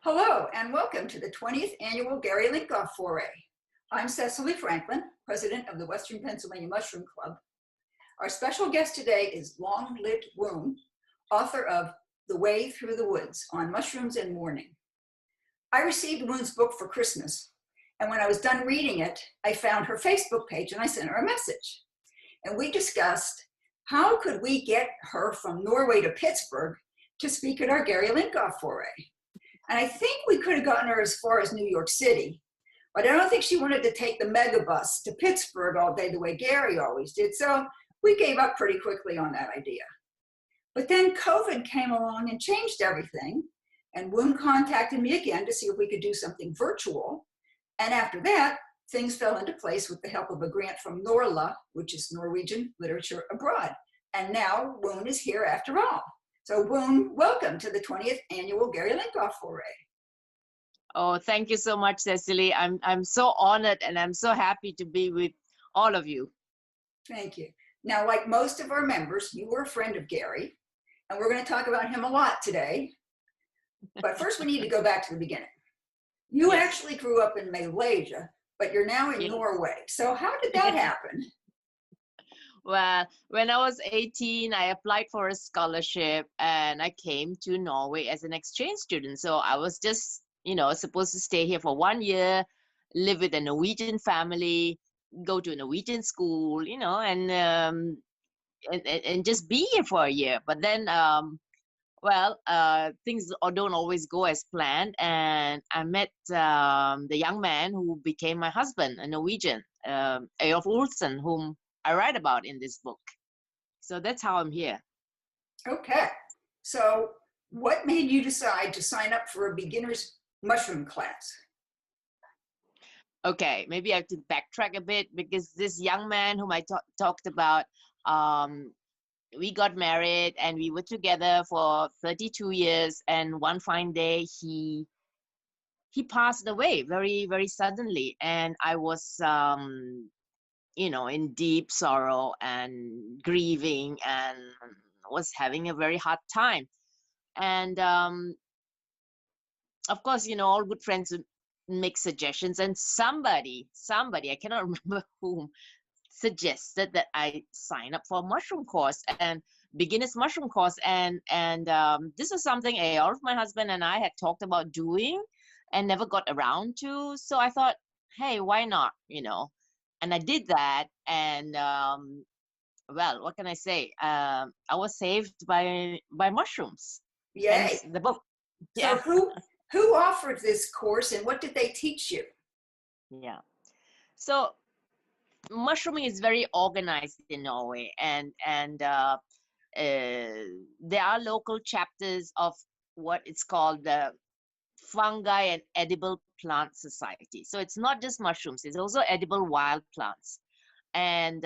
Hello and welcome to the 20th Annual Gary Lincoff Foray. I'm Cecily Franklin, President of the Western Pennsylvania Mushroom Club. Our special guest today is Litt Woon, author of The Way Through the Woods on Mushrooms and Mourning. I received Woon's book for Christmas, and when I was done reading it, I found her Facebook page and I sent her a message. And we discussed how could we get her from Norway to Pittsburgh to speak at our Gary Lincoff Foray. And I think we could have gotten her as far as New York City, but I don't think she wanted to take the megabus to Pittsburgh all day the way Gary always did. So we gave up pretty quickly on that idea. But then COVID came along and changed everything. And Woon contacted me again to see if we could do something virtual. And after that, things fell into place with the help of a grant from Norla, which is Norwegian Literature Abroad. And now Woon is here after all. So Woon, welcome to the 20th Annual Gary Lincoff Foray. Oh, thank you so much, Cecily. I'm so honored and I'm so happy to be with all of you. Thank you. Now, like most of our members, you were a friend of Gary, and we're going to talk about him a lot today. But first, we need to go back to the beginning. You actually grew up in Malaysia, but you're now in Norway. So how did that happen? Well, when I was 18, I applied for a scholarship and I came to Norway as an exchange student. So I was just, supposed to stay here for 1 year, live with a Norwegian family, go to a Norwegian school, and just be here for a year. But then, things don't always go as planned. And I met the young man who became my husband, a Norwegian, Eyolf Olsen, whom I write about in this book. So that's how I'm here. Okay. So what made you decide to sign up for a beginner's mushroom class? Okay, maybe I have to backtrack a bit because this young man whom I talked about, we got married and we were together for 32 years. And one fine day, he passed away very, very suddenly. And I was, in deep sorrow and grieving and was having a very hard time. And of course, all good friends would make suggestions, and somebody, I cannot remember whom, suggested that I sign up for a mushroom course and beginner's mushroom course. And this was something Eyolf, my husband, and I had talked about doing and never got around to. So I thought, hey, why not, And I did that, and what can I say? I was saved by mushrooms. Yay! Hence the book. Yeah. So who offered this course, and what did they teach you? Yeah. So mushrooming is very organized in Norway, and there are local chapters of what it's called the Fungi and Edible Plant Society. So it's not just mushrooms, it's also edible wild plants. And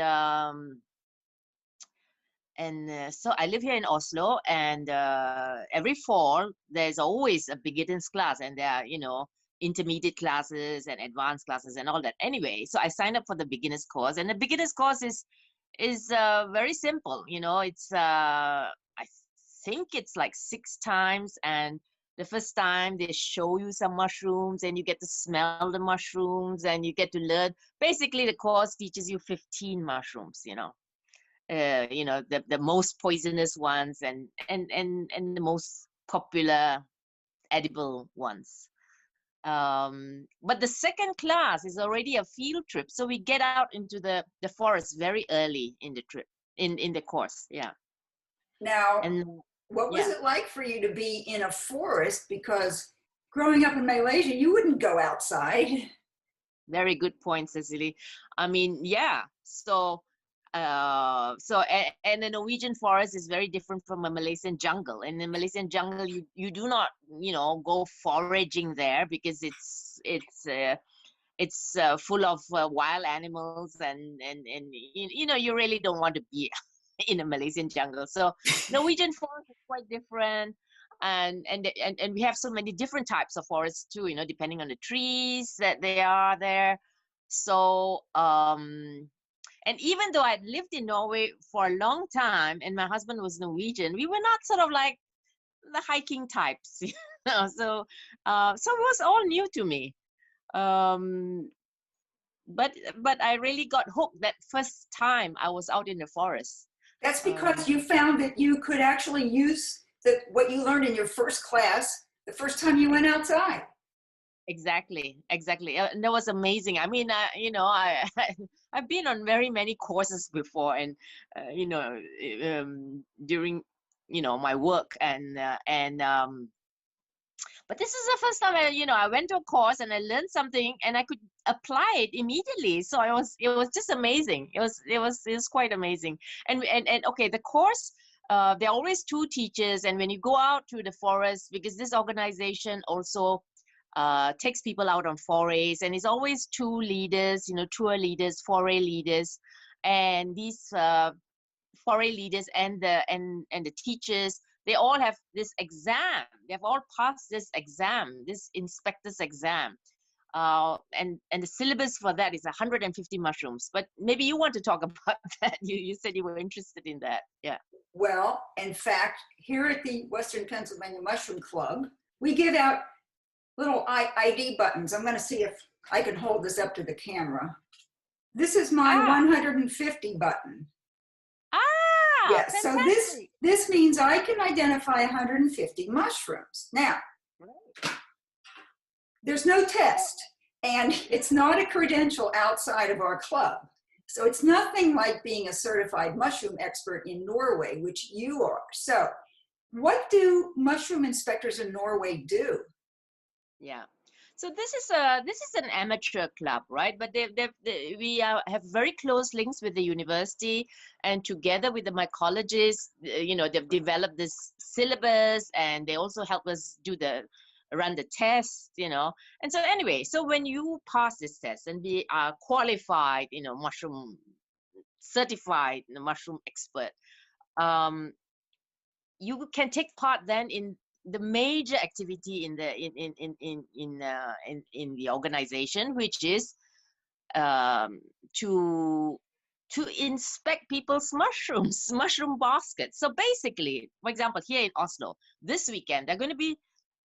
so I live here in Oslo, and every fall there's always a beginner's class, and there are, intermediate classes and advanced classes and all that. Anyway, so I signed up for the beginner's course, and the beginner's course is very simple. It's I think it's like 6 times, and the first time they show you some mushrooms and you get to smell the mushrooms and you get to learn. Basically, the course teaches you 15 mushrooms, the most poisonous ones and the most popular edible ones. But the second class is already a field trip. So we get out into the forest very early in the trip, in the course. Yeah. Now, what was it like for you to be in a forest? Because growing up in Malaysia, you wouldn't go outside. Very good point, Cecily. I mean, yeah. So and the Norwegian forest is very different from a Malaysian jungle. In the Malaysian jungle, you do not, go foraging there because it's full of wild animals and you really don't want to be in a Malaysian jungle. So Norwegian forest is quite different. And we have so many different types of forests too, depending on the trees that they are there. So and even though I'd lived in Norway for a long time and my husband was Norwegian, we were not sort of like the hiking types. So so it was all new to me. um but I really got hooked that first time I was out in the forest. That's um because you found that you could actually use what you learned in your first class the first time you went outside. Exactly, exactly. And that was amazing. I mean, you know, I've been on very many courses before, and you know, during my work, but this is the first time I went to a course and I learned something and I could apply it immediately. So it was just amazing. It was quite amazing. And okay, the course. There are always two teachers, and when you go out to the forest, because this organization also takes people out on forays, and it's always two leaders, tour leaders, foray leaders, and these foray leaders and the teachers, they all have this exam. They've all passed this exam, this inspector's exam. And the syllabus for that is 150 mushrooms. But maybe you want to talk about that. You said you were interested in that. Yeah. Well, in fact, here at the Western Pennsylvania Mushroom Club, we give out little ID buttons. I'm going to see if I can hold this up to the camera. This is my 150 button. Yes, fantastic. so this means I can identify 150 mushrooms. Now, there's no test, and it's not a credential outside of our club. So it's nothing like being a certified mushroom expert in Norway, which you are. So what do mushroom inspectors in Norway do? Yeah. So this is an amateur club, right? But we have very close links with the university, and together with the mycologists, they've developed this syllabus, and they also help us run the test, And so anyway, so when you pass this test and be qualified, mushroom certified mushroom expert, you can take part then in the major activity in the organization, which is to inspect people's mushrooms, mushroom baskets. So basically, for example, here in Oslo, this weekend, there are going to be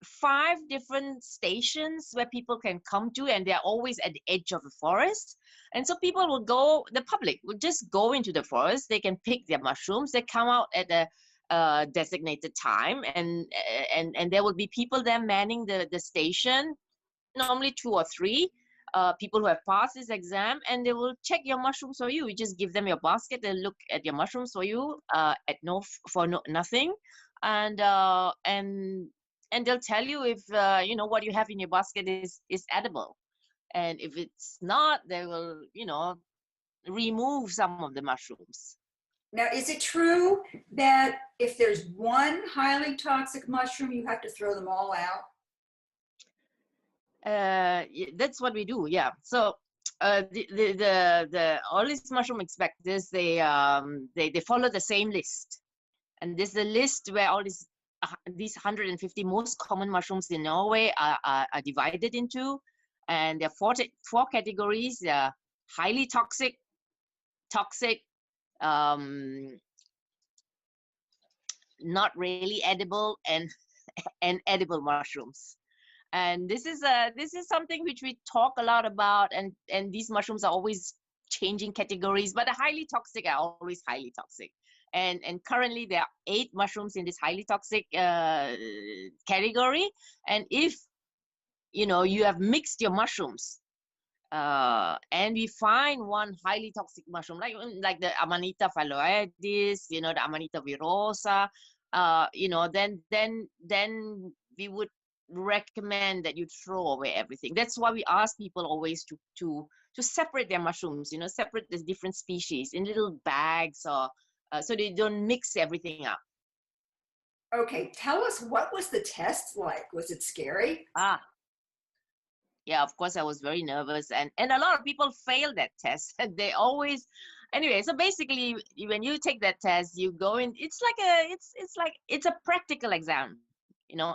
5 different stations where people can come to, and they're always at the edge of the forest. And so the public will just go into the forest. They can pick their mushrooms. They come out at a designated time, and there will be people there manning the station, normally 2 or 3 people who have passed this exam, and they will check your mushrooms for you. You just give them your basket, they'll look at your mushrooms for you nothing, and they'll tell you if what you have in your basket is edible, and if it's not, they will remove some of the mushrooms. Now, is it true that if there's one highly toxic mushroom, you have to throw them all out? That's what we do. Yeah. So the all these mushroom inspectors, they follow the same list, and this is the list where all these 150 most common mushrooms in Norway are divided into, and there are 4 categories. They are highly toxic, not really edible, and edible mushrooms. And this is something which we talk a lot about, and these mushrooms are always changing categories, but the highly toxic are always highly toxic. And currently there are 8 mushrooms in this highly toxic category. And if you have mixed your mushrooms, and we find one highly toxic mushroom, like the Amanita phalloides, the Amanita virosa, then we would recommend that you throw away everything. That's why we ask people always to separate their mushrooms, separate the different species in little bags, or so they don't mix everything up. Okay, tell us, what was the test like? Was it scary? Yeah, of course I was very nervous, and a lot of people fail that test. They always, anyway. So basically, when you take that test, you go in. It's a practical exam.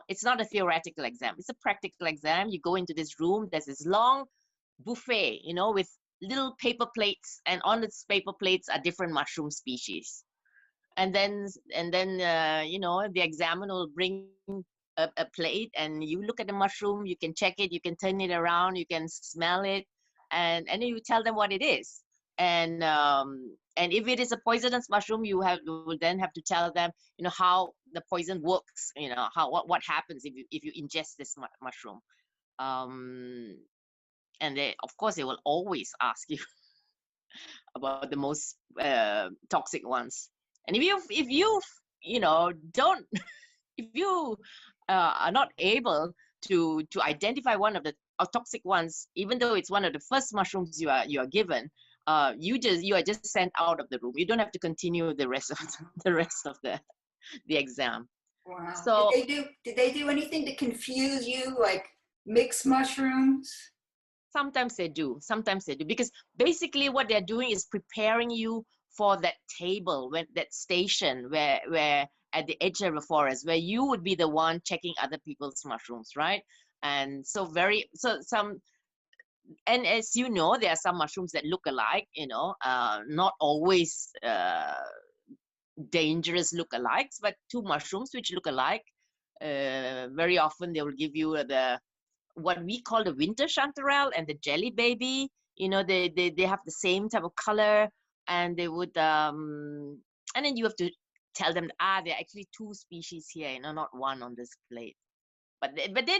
It's not a theoretical exam. It's a practical exam. You go into this room. There's this long buffet, with little paper plates, and on these paper plates are different mushroom species. And then the examiner will bring a plate and you look at the mushroom, you can check it, you can turn it around, you can smell it, and then you tell them what it is. And if it is a poisonous mushroom, you will then have to tell them, how the poison works, how what happens if you ingest this mushroom. And they, of course, they will always ask you about the most toxic ones. And if you don't if you are not able to identify one of the toxic ones, even though it's one of the first mushrooms you are given, you are just sent out of the room. You don't have to continue the rest of the exam. Wow. So did they do anything to confuse you, like mix mushrooms? sometimes they do, because basically what they're doing is preparing you for that table, when that station where at the edge of the forest, where you would be the one checking other people's mushrooms, right? And and as you know, there are some mushrooms that look alike, not always dangerous look-alikes, but two mushrooms which look alike. Very often they will give you what we call the winter chanterelle and the jelly baby. They have the same type of color, and they would and then you have to tell them, there are actually two species here, not one on this plate. But they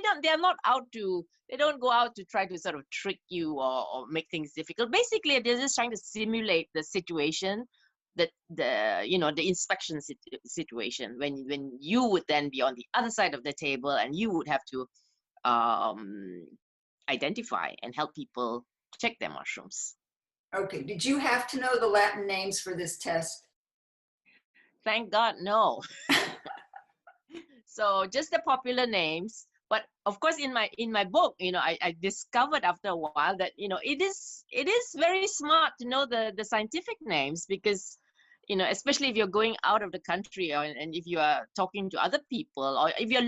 don't go out to try to sort of trick you or make things difficult. Basically, they're just trying to simulate the situation, that the inspection situation, when you would then be on the other side of the table and you would have to identify and help people check their mushrooms. Okay, did you have to know the Latin names for this test? Thank God, no. So just the popular names. But of course, in my book, I discovered after a while that it is very smart to know the scientific names, because especially if you're going out of the country, and if you are talking to other people, or if you're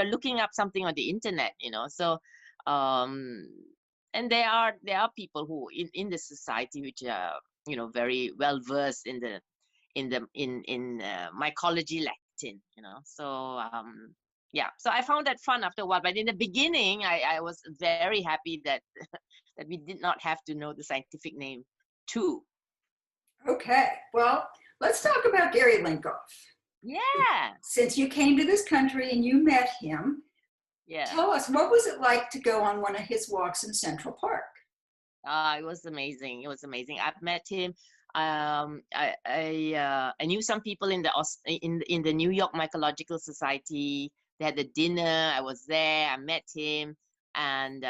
looking up something on the internet, so and there are people who in the society which are very well versed in mycology Latin, so yeah, so I found that fun after a while. But in the beginning, I was very happy that that we did not have to know the scientific name too. Okay, well, let's talk about Gary Lincoff. Yeah. Since you came to this country and you met him, Yeah. tell us, what was it like to go on one of his walks in Central Park? It was amazing. It was amazing. I've met him. I knew some people in the New York Mycological Society. They had a dinner. I was there. I met him, and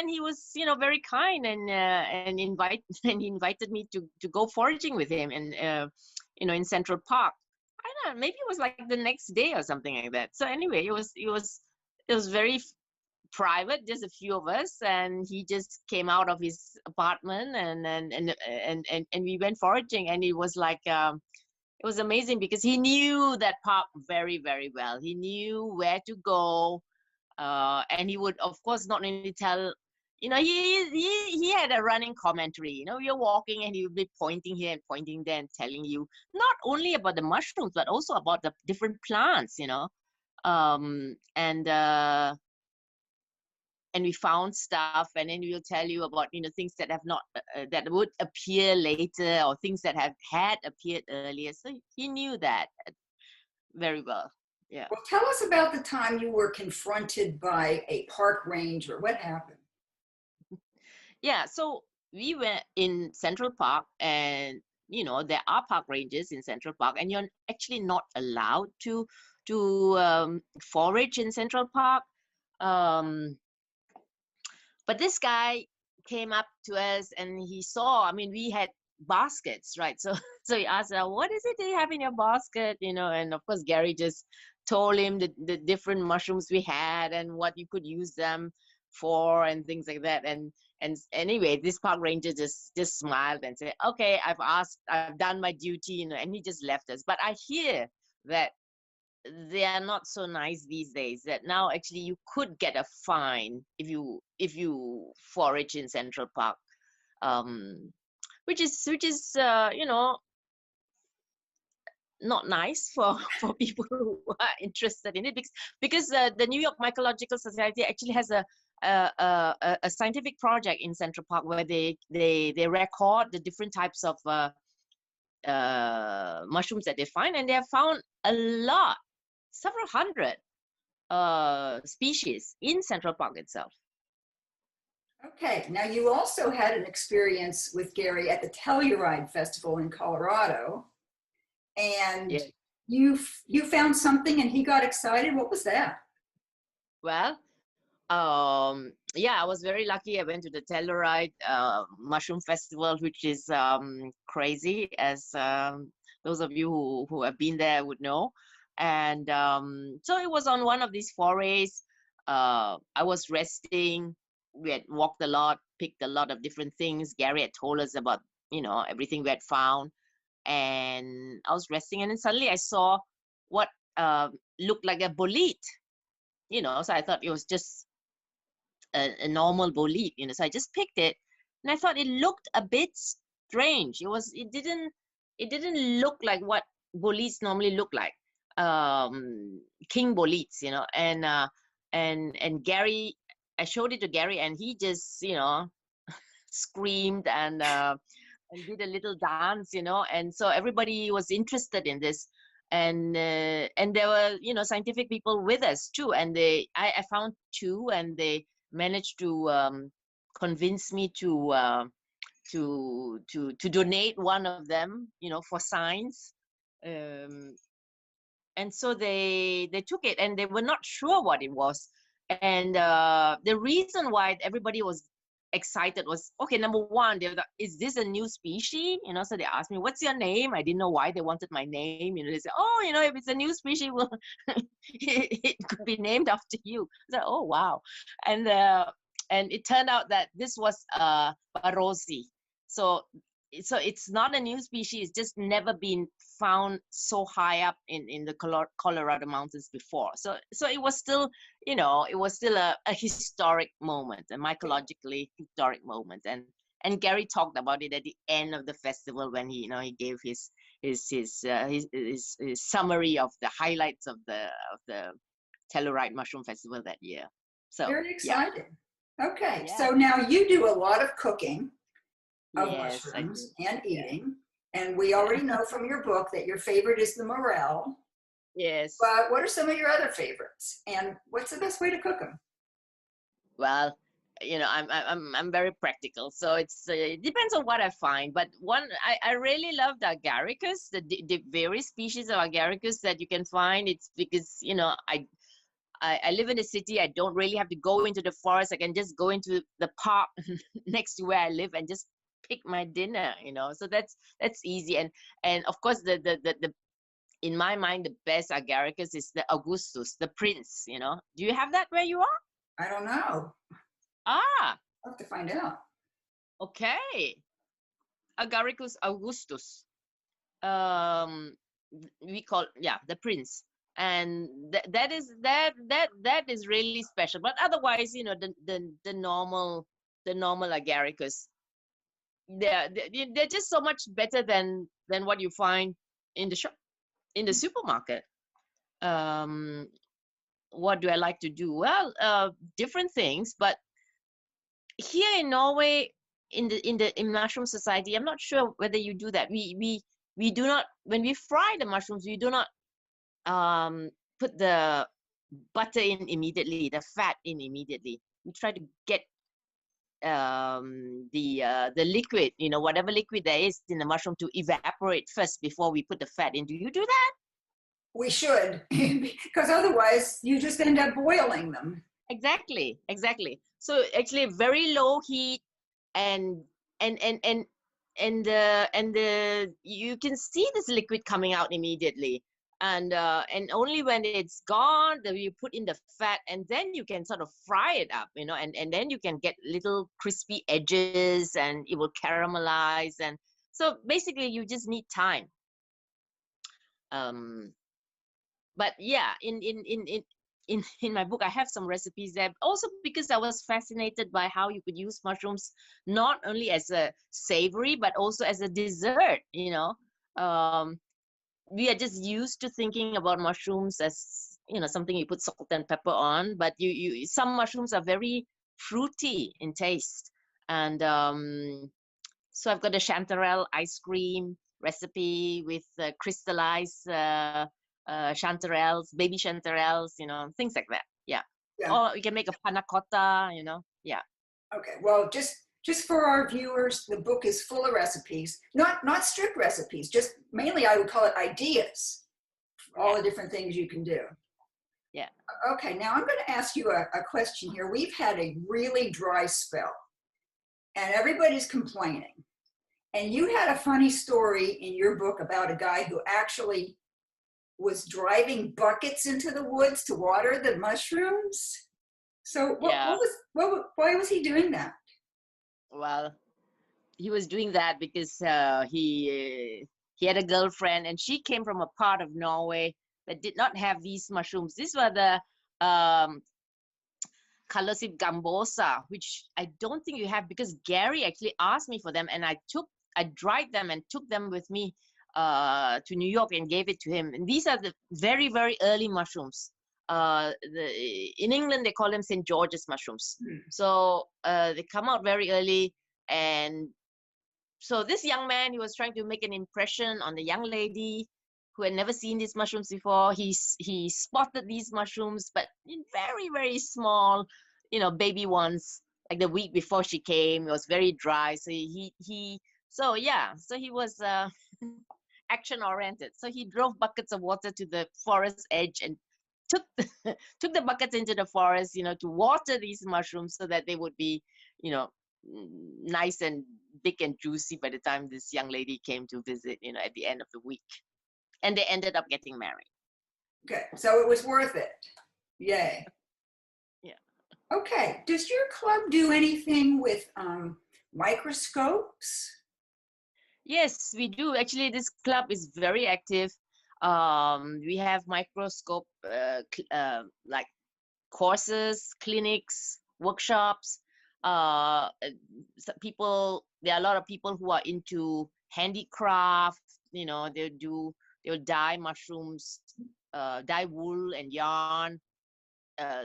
he was very kind, and he invited me to go foraging with him, and in Central Park. I don't know, maybe it was like the next day or something like that. So anyway, it was very private, just a few of us, and he just came out of his apartment, and we went foraging, and it was like it was amazing because he knew that park very, very well. He knew where to go, and he would, of course, not only tell, he had a running commentary. You're walking and he would be pointing here and pointing there and telling you not only about the mushrooms but also about the different plants, and we found stuff, and then we'll tell you about things that have not that would appear later, or things that had appeared earlier. So he knew that very well. Yeah. Well, tell us about the time you were confronted by a park ranger. What happened? Yeah, so we were in Central Park, and there are park rangers in Central Park, and you're actually not allowed to forage in Central Park. But this guy came up to us, and he saw, we had baskets, right? So he asked, what is it that you have in your basket? And of course, Gary just told him the different mushrooms we had and what you could use them for and things like that. And anyway, this park ranger just smiled and said, okay, I've done my duty, and he just left us. But I hear that they are not so nice these days, that now actually you could get a fine if you forage in Central Park, which is not nice for for people who are interested in it, because the New York Mycological Society actually has a scientific project in Central Park where they record the different types of mushrooms that they find, and they have found a lot, several hundred species in Central Park itself. Okay, now you also had an experience with Gary at the Telluride Festival in Colorado, and Yeah. you found something and he got excited. What was that? Well, yeah, I was very lucky. I went to the Telluride Mushroom Festival, which is crazy, as those of you who have been there would know. And so it was on one of these forays. I was resting. We had walked a lot, picked a lot of different things. Gary had told us about, everything we had found. And I was resting, and then suddenly I saw what looked like a bolete, so I thought it was just a normal bolete, so I just picked it, and I thought it looked a bit strange. It didn't look like what boletes normally look like, king boletes, and Gary, I showed it to Gary, and he just screamed and did a little dance, and so everybody was interested in this. And there were scientific people with us too, and I found two, and they managed to convince me to donate one of them, for science. And so they took it, and they were not sure what it was. And the reason why everybody was excited was, okay, number one, they were like, is this a new species? So they asked me, what's your name? I didn't know why they wanted my name. They said, oh, if it's a new species, well, it could be named after you. I said, oh, wow. And it turned out that this was Barosi. So it's not a new species. It's just never been found so high up in the Colorado mountains before. So it was still, it was still a historic moment, a mycologically historic moment. And Gary talked about it at the end of the festival when he gave his summary of the highlights of the Telluride Mushroom Festival that year. So very exciting. Yeah. Okay, yeah. So now you do a lot of cooking of Yes, mushrooms and eating, and we already know from your book that your favorite is the morel. Yes. But what are some of your other favorites, and what's the best way to cook them? Well, I'm very practical, so it depends on what I find. But one, I really love the agaricus, the various species of agaricus that you can find. It's because I live in a city. I don't really have to go into the forest. I can just go into the park next to where I live and just pick my dinner. So that's easy. And of course the in my mind the best agaricus is the Augustus, the prince. Do you have that where you are? I don't know. I'll have to find out. Okay. Agaricus Augustus. We call the prince, and that is really special. But otherwise, the normal agaricus, they're just so much better than what you find in the shop, in the supermarket. What do I like to do? Well, different things, but here in Norway, in Mushroom Society, I'm not sure whether you do that. We do not, when we fry the mushrooms, we do not put the butter in immediately, the fat in immediately. We try to get the liquid, whatever liquid there is in the mushroom, to evaporate first before we put the fat in. Do you do that? We should, because otherwise you just end up boiling them. Exactly. So actually very low heat, and you can see this liquid coming out immediately, and only when it's gone that you put in the fat, and then you can sort of fry it up, and then you can get little crispy edges, and it will caramelize. And so basically you just need time. But yeah, in my book, I have some recipes there, also because I was fascinated by how you could use mushrooms not only as a savory, but also as a dessert, we are just used to thinking about mushrooms as, you know, something you put salt and pepper on, but some mushrooms are very fruity in taste. And so I've got a chanterelle ice cream recipe with crystallized chanterelles, baby chanterelles, you know, things like that. Yeah. Yeah. Or you can make a panna cotta, you know. Yeah. Okay. Well, just for our viewers, the book is full of recipes, not strict recipes, just mainly I would call it ideas, for all the different things you can do. Yeah. Okay. Now I'm going to ask you a question here. We've had a really dry spell, and everybody's complaining. And you had a funny story in your book about a guy who actually was driving buckets into the woods to water the mushrooms. So why was he doing that? Well, he was doing that because he had a girlfriend, and she came from a part of Norway that did not have these mushrooms. These were the Colorsive gambosa, which I don't think you have, because Gary actually asked me for them, and I dried them and took them with me to New York and gave it to him. And these are the very, very early mushrooms. In England, they call them St. George's mushrooms. So they come out very early. And so this young man, he was trying to make an impression on the young lady who had never seen these mushrooms before. He spotted these mushrooms, but in very, very small, you know, baby ones. Like the week before she came, it was very dry. So he was action oriented. So he drove buckets of water to the forest edge and took the buckets into the forest, you know, to water these mushrooms so that they would be, you know, nice and big and juicy by the time this young lady came to visit, you know, at the end of the week. And they ended up getting married. Okay, so it was worth it. Yay. Yeah. Okay, does your club do anything with microscopes? Yes, we do. Actually, this club is very active. We have microscope like courses, clinics, workshops. There are a lot of people who are into handicraft. You know, they'll dye mushrooms, dye wool and yarn,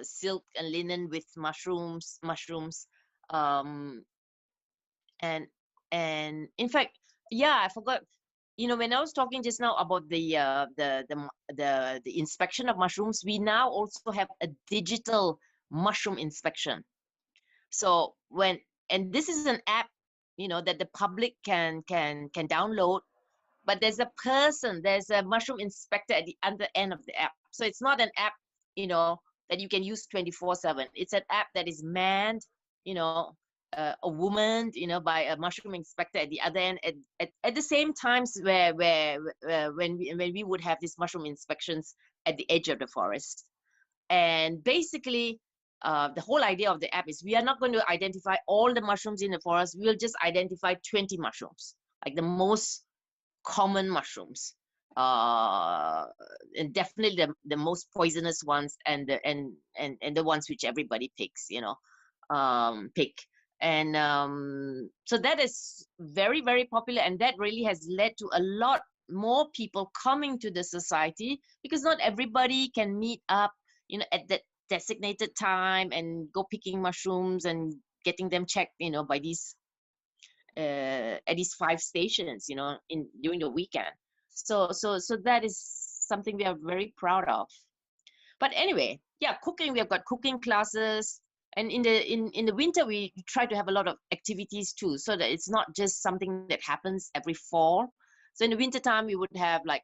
silk and linen with mushrooms. And in fact, yeah, I forgot. You know, when I was talking just now about the inspection of mushrooms, we now also have a digital mushroom inspection. So and this is an app, you know, that the public can download, but there's a mushroom inspector at the other end of the app. So it's not an app, you know, that you can use 24/7. It's an app that is manned, you know, a woman, you know, by a mushroom inspector at the other end at the same times when we would have these mushroom inspections at the edge of the forest. And basically, the whole idea of the app is we are not going to identify all the mushrooms in the forest. We'll just identify 20 mushrooms, like the most common mushrooms, and definitely the most poisonous ones, and the ones which everybody picks, you know, pick. And so that is very, very popular, and that really has led to a lot more people coming to the society, because not everybody can meet up, you know, at that designated time and go picking mushrooms and getting them checked, you know, by these at these 5 stations, you know, during the weekend. So that is something we are very proud of. But anyway, yeah, cooking, we have got cooking classes. And in the winter, we try to have a lot of activities too, so that it's not just something that happens every fall. So in the winter time, we would have like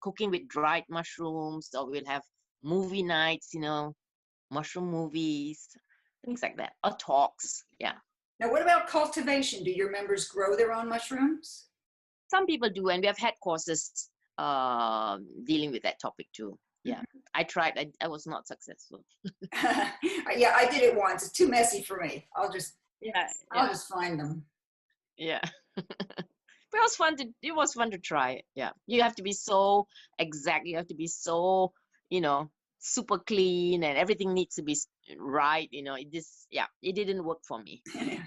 cooking with dried mushrooms, or we'll have movie nights, you know, mushroom movies, things like that, or talks. Yeah. Now, what about cultivation? Do your members grow their own mushrooms? Some people do, and we have had courses dealing with that topic too. Yeah, I tried. I was not successful. Yeah, I did it once. It's too messy for me. I'll just find them. Yeah. But it was fun to try it. Yeah. You have to be so exact. You have to be so, you know, super clean, and everything needs to be right. You know, it didn't work for me.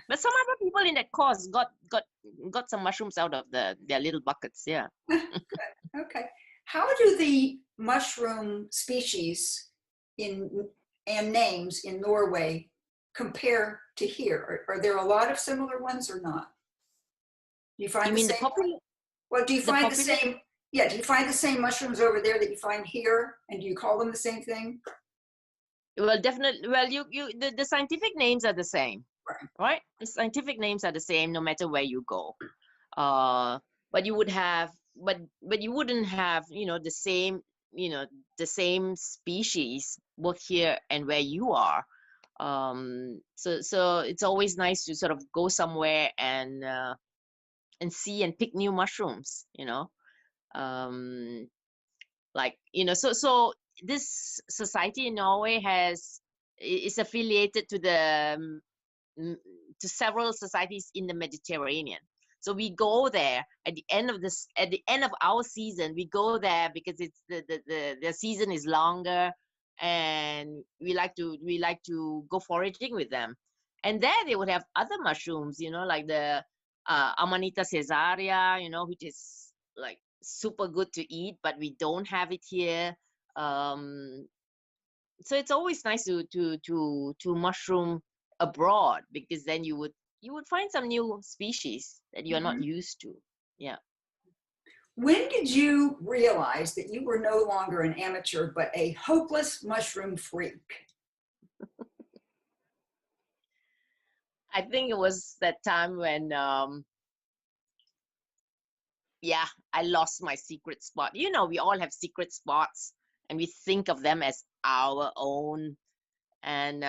But some other people in that course got some mushrooms out of their little buckets. Yeah. Good. Okay. How do the mushroom species and names in Norway compare to here? Are there a lot of similar ones or not? Do you find You the mean the same? popular? Well, do you The find the popular? same? Yeah, do you find the same mushrooms over there that you find here? And do you call them the same thing? Well, definitely. Well, the scientific names are the same, Right. right? The scientific names are the same no matter where you go. Uh, but you would have, but you wouldn't have, the same, the same species both here and where you are. So it's always nice to sort of go somewhere and see and pick new mushrooms. Um, like so this society in Norway is affiliated to to several societies in the Mediterranean. So we go there at the end of our season. We go there because it's the season is longer, and we like to go foraging with them. And there they would have other mushrooms, like the Amanita caesaria, which is like super good to eat, but we don't have it here. Um, so it's always nice to mushroom abroad, because then you would find some new species that you're not Mhm. used to. Yeah. When did you realize that you were no longer an amateur, but a hopeless mushroom freak? I think it was that time when yeah, I lost my secret spot. We all have secret spots, and we think of them as our own. And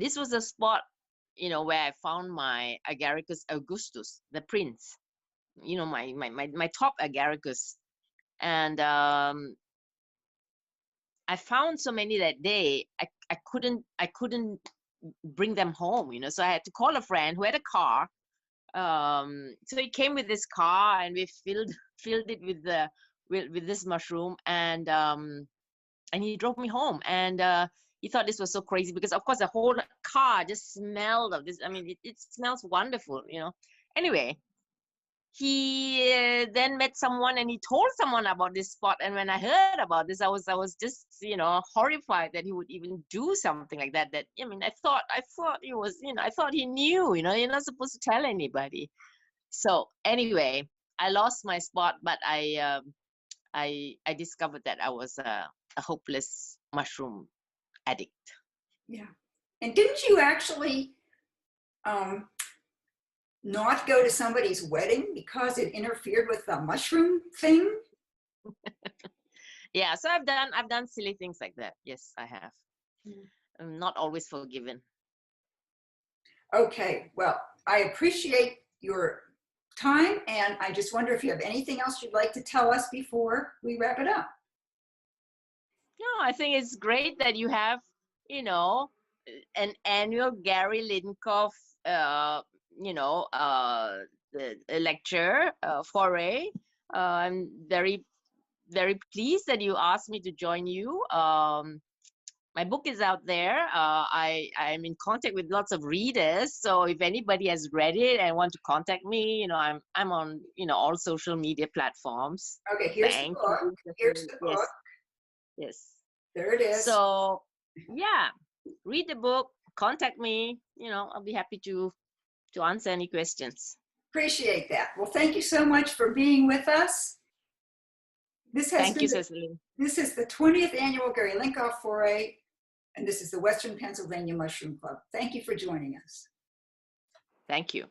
this was a spot, where I found my Agaricus Augustus, the prince. My top Agaricus. And I found so many that day. I couldn't bring them home. So I had to call a friend who had a car. So he came with this car, and we filled it with this mushroom, and he drove me home. And he thought this was so crazy, because of course the whole car just smelled of this. I mean, it smells wonderful. Anyway, he then met someone, and he told someone about this spot. And when I heard about this, I was just horrified that he would even do something like that. I thought he was, I thought he knew. You're not supposed to tell anybody. So anyway, I lost my spot, but I discovered that I was a hopeless mushroom addict. Yeah. And didn't you actually not go to somebody's wedding because it interfered with the mushroom thing? Yeah, so I've done silly things like that. Yes, I have. I'm not always forgiven. Okay, well, I appreciate your time, and I just wonder if you have anything else you'd like to tell us before we wrap it up. No, I think it's great that you have, an annual Gary Lincoff, lecture, foray. I'm very, very pleased that you asked me to join you. My book is out there. I'm in contact with lots of readers. So if anybody has read it and want to contact me, I'm on all social media platforms. Okay, here's Thank the book. you. Here's the book. Yes. Yes. There it is. So yeah, read the book. Contact me. I'll be happy to answer any questions. Appreciate that. Well, thank you so much for being with us. Thank you, Cecily. This is the 20th annual Gary Lincoff Foray, and this is the Western Pennsylvania Mushroom Club. Thank you for joining us. Thank you.